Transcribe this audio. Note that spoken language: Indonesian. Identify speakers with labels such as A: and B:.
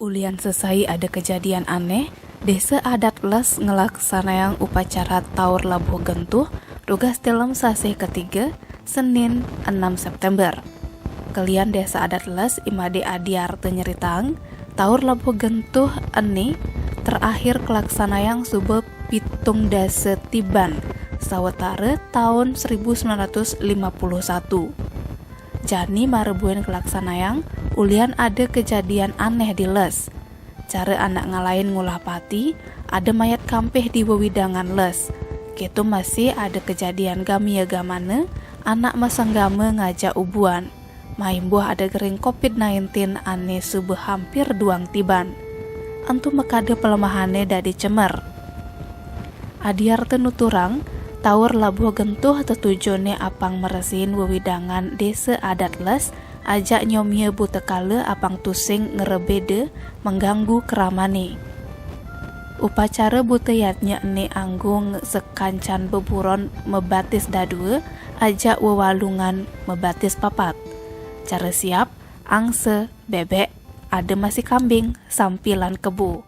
A: Ulian selesai ada kejadian aneh, desa adat les ngelaksanayang upacara Taur Labuh Gentuh, tugas dalam sase ketiga, Senin 6 September. Kalian desa adat les Imade Adiar tenyeritang, Taur Labuh Gentuh ini terakhir kelaksanayang sube pitung dasa tiban, sawetara tahun 1951. Jani marebuin kelaksanayang, ulian ada kejadian aneh di les. Cara anak ngalain ngulah pati, ada mayat kampeh di wewidangan les. Gitu masih ada kejadian gamia gamane, anak masanggame ngajak ubuan. Maimbuh ada gering COVID-19 ane subuh hampir duang tiban. Entu mekade pelemahane dadi cemer. Adiar tenuturang, Taur Labuh Gentuh tetujone apang meresin wewidangan desa adat les, ajak nyomie butekale apang tusing ngerebede mengganggu keramane. Upacara buteyatnya ne anggung sekancan beburon mebatis dadue, ajak wewalungan mebatis papat. Cara siap, angse, bebek, ada masih kambing, sampilan kebu.